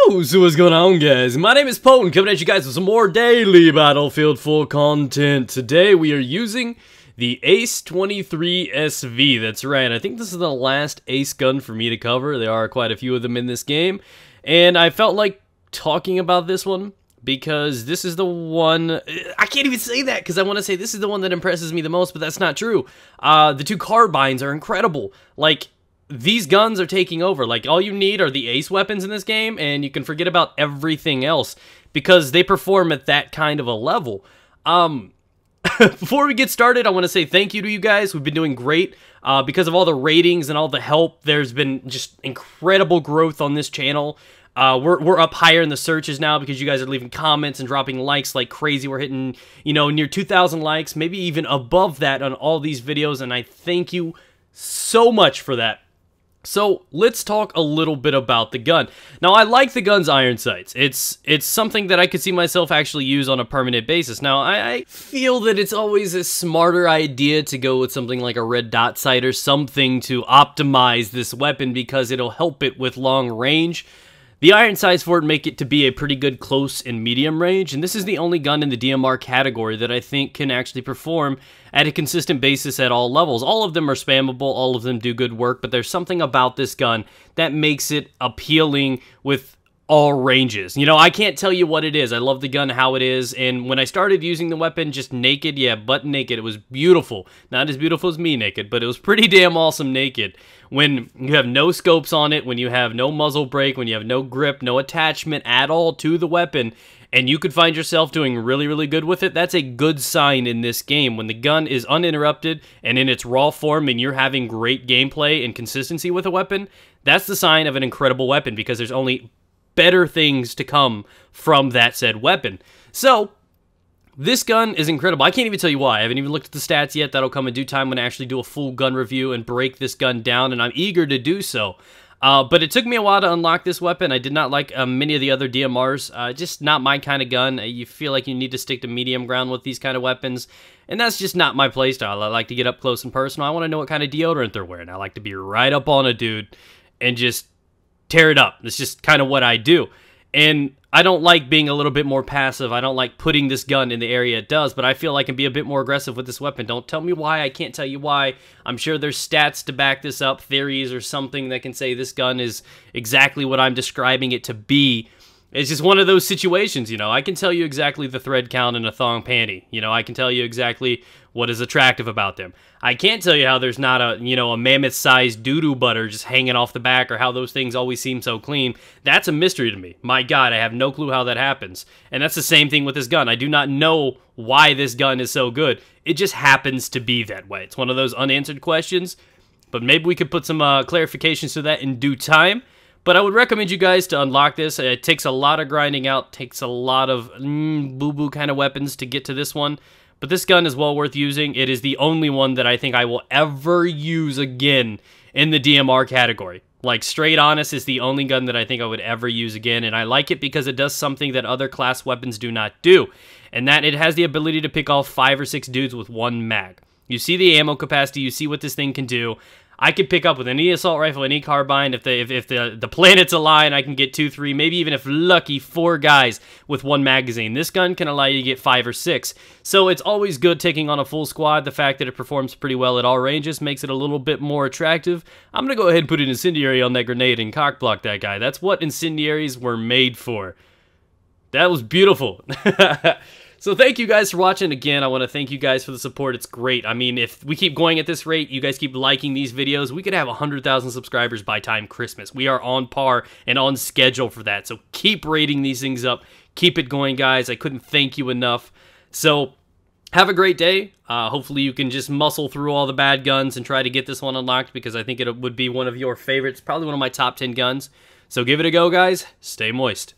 Yo, so what's going on, guys? My name is Pwnstar, coming at you guys with some more daily Battlefield 4 content. Today we are using the Ace 23 SV. That's right, I think this is the last Ace gun for me to cover. There are quite a few of them in this game, and I felt like talking about this one because this is the one. I can't even say that because I want to say this is the one that impresses me the most, but that's not true. The two carbines are incredible. Like, these guns are taking over. Like, all you need are the ace weapons in this game, and you can forget about everything else because they perform at that kind of a level. Before we get started, I want to say thank you to you guys. We've been doing great because of all the ratings and all the help. There's been just incredible growth on this channel. We're up higher in the searches now because you guys are leaving comments and dropping likes like crazy. We're hitting, you know, near 2,000 likes, maybe even above that on all these videos, and I thank you so much for that. So let's talk a little bit about the gun. Now, I like the gun's iron sights. It's something that I could see myself actually use on a permanent basis. Now, I feel that it's always a smarter idea to go with something like a red dot sight or something to optimize this weapon because it'll help it with long range. The iron sights for it make it to be a pretty good close and medium range, and this is the only gun in the DMR category that I think can actually perform at a consistent basis at all levels. All of them are spammable, all of them do good work, but there's something about this gun that makes it appealing with all ranges. You know, I can't tell you what it is. I love the gun how it is, and when I started using the weapon just naked, yeah, butt naked, it was beautiful. Not as beautiful as me naked, but it was pretty damn awesome naked. When you have no scopes on it, when you have no muzzle brake, when you have no grip, no attachment at all to the weapon, and you could find yourself doing really, really good with it, that's a good sign in this game. When the gun is uninterrupted and in its raw form and you're having great gameplay and consistency with a weapon, that's the sign of an incredible weapon because there's only better things to come from that said weapon. So, this gun is incredible. I can't even tell you why. I haven't even looked at the stats yet. That'll come in due time when I actually do a full gun review and break this gun down, and I'm eager to do so. But it took me a while to unlock this weapon. I did not like many of the other DMRs. Just not my kind of gun. You feel like you need to stick to medium ground with these kind of weapons, and that's just not my playstyle. I like to get up close and personal. I want to know what kind of deodorant they're wearing. I like to be right up on a dude and just tear it up. That's just kind of what I do. And I don't like being a little bit more passive. I don't like putting this gun in the area it does, but I feel I can be a bit more aggressive with this weapon. Don't tell me why. I can't tell you why. I'm sure there's stats to back this up, theories or something that can say this gun is exactly what I'm describing it to be. It's just one of those situations, you know. I can tell you exactly the thread count in a thong panty. You know, I can tell you exactly what is attractive about them. I can't tell you how there's not a, you know, a mammoth-sized doo-doo butter just hanging off the back or how those things always seem so clean. That's a mystery to me. My God, I have no clue how that happens. And that's the same thing with this gun. I do not know why this gun is so good. It just happens to be that way. It's one of those unanswered questions, but maybe we could put some clarifications to that in due time. But I would recommend you guys to unlock this. It takes a lot of grinding out, takes a lot of boo-boo kind of weapons to get to this one. But this gun is well worth using. It is the only one that I think I will ever use again in the DMR category. Like, straight honest, is the only gun that I think I would ever use again. And I like it because it does something that other class weapons do not do. And that it has the ability to pick off 5 or 6 dudes with one mag. You see the ammo capacity, you see what this thing can do. I could pick up with any assault rifle, any carbine. If the planets align, I can get 2, 3, maybe even if lucky, 4 guys with one magazine. This gun can allow you to get 5 or 6. So it's always good taking on a full squad. The fact that it performs pretty well at all ranges makes it a little bit more attractive. I'm going to go ahead and put an incendiary on that grenade and cockblock that guy. That's what incendiaries were made for. That was beautiful. So thank you guys for watching. Again, I want to thank you guys for the support. It's great. I mean, if we keep going at this rate, you guys keep liking these videos, we could have 100,000 subscribers by time Christmas. We are on par and on schedule for that. So keep rating these things up. Keep it going, guys. I couldn't thank you enough. So have a great day. Hopefully you can just muscle through all the bad guns and try to get this one unlocked because I think it would be one of your favorites. Probably one of my top 10 guns. So give it a go, guys. Stay moist.